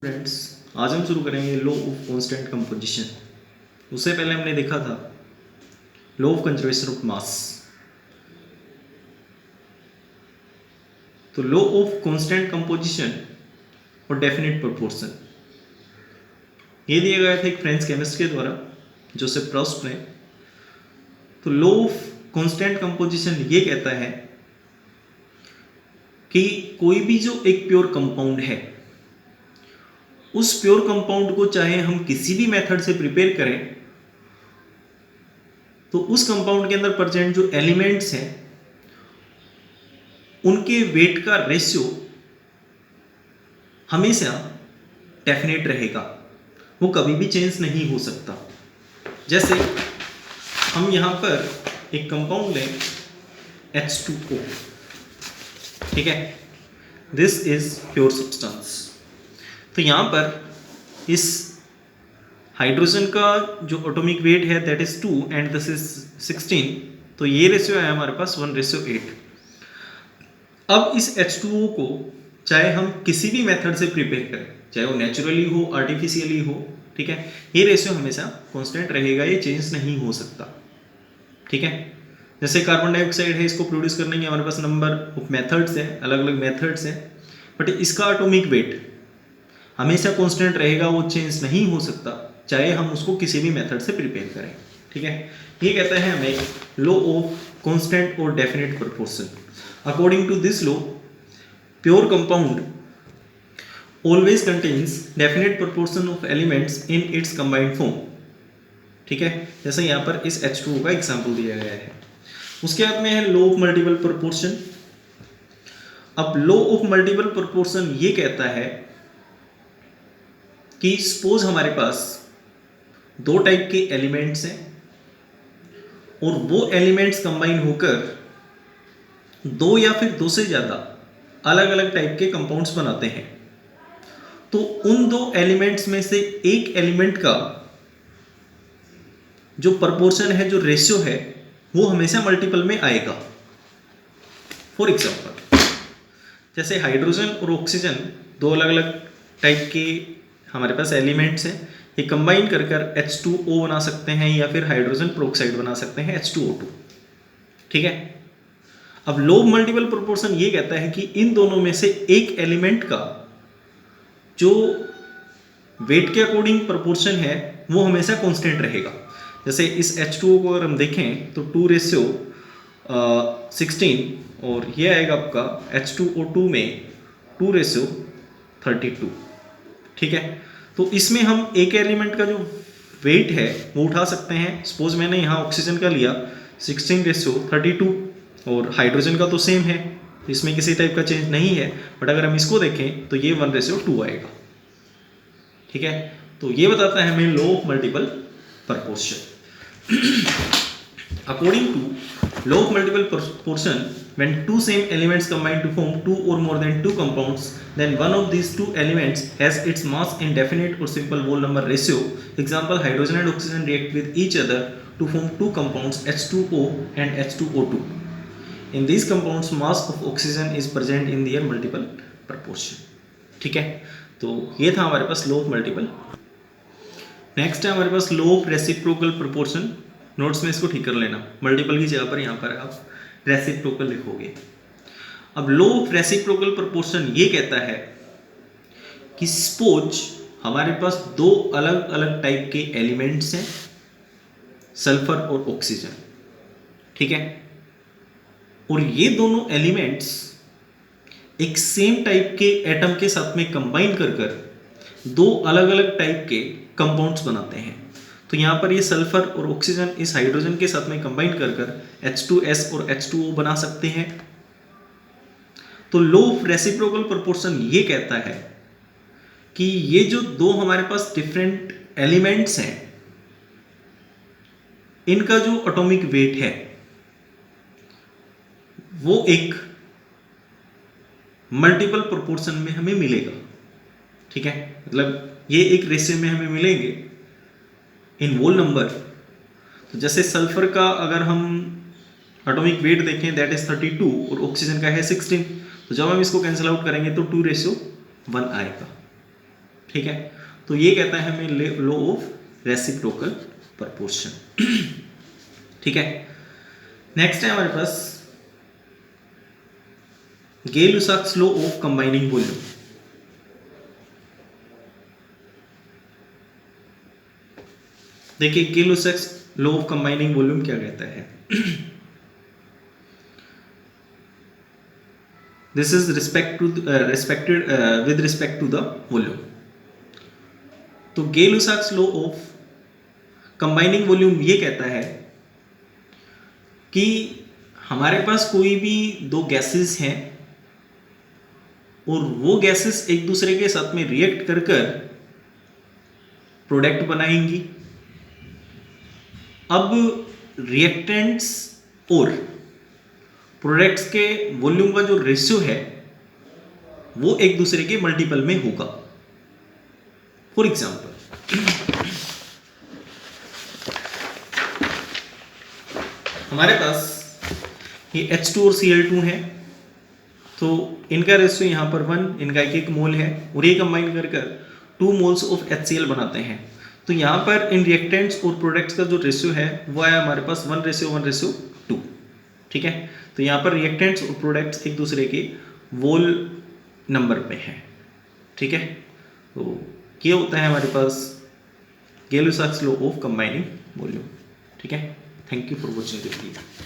Friends, आज हम शुरू करेंगे लॉ ऑफ कांस्टेंट कंपोजिशन। उससे पहले हमने देखा था law of conservation of mass. तो लॉ ऑफ कांस्टेंट कंपोजिशन और डेफिनेट प्रोपोर्शन ये दिया गया था एक फ्रेंच केमिस्ट के द्वारा, जोसेफ प्रॉस्ट ने। तो लॉ ऑफ कांस्टेंट कंपोजिशन ये कहता है कि कोई भी जो एक प्योर कंपाउंड है, उस प्योर कंपाउंड को चाहे हम किसी भी मेथड से प्रिपेयर करें, तो उस कंपाउंड के अंदर प्रेजेंट जो एलिमेंट्स हैं उनके वेट का रेशियो हमेशा डेफिनेट रहेगा, वो कभी भी चेंज नहीं हो सकता। जैसे हम यहां पर एक कंपाउंड लें H2O, ठीक है, दिस इज प्योर सब्सटेंस। तो यहां पर इस हाइड्रोजन का जो एटॉमिक वेट है that is 2 and this is 16, तो ये रेशियो है हमारे पास 1:8। अब इस H2O को चाहे हम किसी भी मेथड से प्रिपेयर करें, चाहे वो नेचुरली हो आर्टिफिशियली हो, ठीक है, ये रेशियो हमेशा कांस्टेंट रहेगा, ये चेंज नहीं हो सकता। ठीक है, जैसे कार्बन डाइऑक्साइड है, इसको प्रोड्यूस करने के हमारे पास नंबर ऑफ मेथड्स हैं, अलग अलग मेथड्स हैं, बट इसका एटॉमिक वेट हमेशा कांस्टेंट रहेगा, वो चेंज नहीं हो सकता, चाहे हम उसको किसी भी मेथड से प्रिपेयर करें। ठीक है, ये कहता है हमें लॉ ऑफ कांस्टेंट और definite proportion. According to this law, pure compound always contains definite proportion of elements in its combined form. ठीक है, जैसे यहाँ पर इस H2O का एग्जाम्पल दिया गया है। उसके बाद में है लॉ ऑफ मल्टीपल प्रोपोर्शन। अब लॉ ऑफ मल्टीपल प्रोपोर्शन ये कहता है कि सपोज हमारे पास दो टाइप के एलिमेंट्स हैं और वो एलिमेंट्स कंबाइन होकर दो या फिर दो से ज़्यादा अलग अलग टाइप के कंपाउंड्स बनाते हैं, तो उन दो एलिमेंट्स में से एक एलिमेंट का जो प्रोपोर्शन है, जो रेशियो है, वो हमेशा मल्टीपल में आएगा। फॉर एग्जाम्पल, जैसे हाइड्रोजन और ऑक्सीजन दो अलग अलग टाइप के हमारे पास एलिमेंट्स हैं, ये कंबाइन कर H2O बना सकते हैं या फिर हाइड्रोजन पेरोक्साइड बना सकते हैं H2O2। ठीक है, अब लॉ ऑफ मल्टीपल प्रोपोर्शन ये कहता है कि इन दोनों में से एक एलिमेंट का जो वेट के अकॉर्डिंग प्रोपोर्शन है वो हमेशा कांस्टेंट रहेगा। जैसे इस H2O को अगर हम देखें तो 2:16 और ये आएगा आपका H2O2 में 2:32। ठीक है, तो इसमें हम एक एलिमेंट का जो वेट है वो उठा सकते हैं। सपोज मैंने यहाँ ऑक्सीजन का लिया 16:32 और हाइड्रोजन का तो सेम है, इसमें किसी टाइप का चेंज नहीं है, बट अगर हम इसको देखें तो ये 1:2 आएगा। ठीक है, तो ये बताता है हमें law of multiple proportion. According to law of multiple proportion, when two same elements combine to form two or more than two compounds, then one of these two elements has its mass in definite or simple whole number ratio. Example, hydrogen and oxygen react with each other to form two compounds H2O and H2O2. In these compounds, mass of oxygen is present in their multiple proportion. ठीक है, तो ये था हमारे पास law of multiple. Next है हमारे पास law of reciprocal proportion. Notes में इसको ठीक कर लेना, मल्टीपल की जगह पर यहाँ पर आप रेसिप्रोकल लिखोगे। अब लॉ ऑफ रेसिप्रोकल प्रोपोर्शन ये कहता है कि सपोज हमारे पास दो अलग अलग टाइप के एलिमेंट्स हैं, सल्फर और ऑक्सीजन। ठीक है, और ये दोनों एलिमेंट्स एक सेम टाइप के एटम के साथ में कंबाइन कर दो अलग अलग टाइप के कंपाउंड्स बनाते हैं। तो यहाँ पर ये सल्फर और ऑक्सीजन इस हाइड्रोजन के साथ में कंबाइन कर H2S और H2O बना सकते हैं। तो लॉ ऑफ रेसिप्रोकल प्रोपोर्शन ये कहता है कि ये जो दो हमारे पास डिफरेंट एलिमेंट्स हैं, इनका जो एटॉमिक वेट है वो एक मल्टीपल प्रोपोर्शन में हमें मिलेगा। ठीक है, मतलब ये एक रेशियो में हमें मिलेंगे इन होल नंबर। तो जैसे सल्फर का अगर हम एटॉमिक वेट देखें दैट इज 32 और ऑक्सीजन का है 16, तो जब हम इसको कैंसिल आउट करेंगे तो 2:1 आएगा। ठीक है, तो ये कहता है हमें लॉ ऑफ रेसिप्रोकल प्रपोर्शन। ठीक है, नेक्स्ट है हमारे पास Gay Lussac's law of combining volume. देखिए Gay Lussac's law of combining volume क्या कहता है, this is respected with respect to the volume. तो Gay Lussac's law of combining volume ये कहता है कि हमारे पास कोई भी दो गैसेस हैं और वो गैसेस एक दूसरे के साथ में रिएक्ट कर कर प्रोडक्ट बनाएंगी। अब रिएक्टेंट्स और प्रोडक्ट्स के वॉल्यूम का जो रेशियो है वो एक दूसरे के मल्टीपल में होगा। फॉर एग्जाम्पल हमारे पास ये H2 और Cl2 है, तो इनका रेशियो यहाँ पर 1, इनका एक मोल है और ये कंबाइन कर कर 2 मोल्स ऑफ HCl बनाते हैं। तो यहाँ पर इन रिएक्टेंट्स और प्रोडक्ट्स का जो रेशियो है वो है हमारे पास 1:1:2। ठीक है, तो यहाँ पर रिएक्टेंट्स और प्रोडक्ट्स एक दूसरे के वोल नंबर पे हैं। ठीक है, तो ये होता है हमारे पास Gay Lussac's law of combining volume. ठीक है, thank you for watching this video.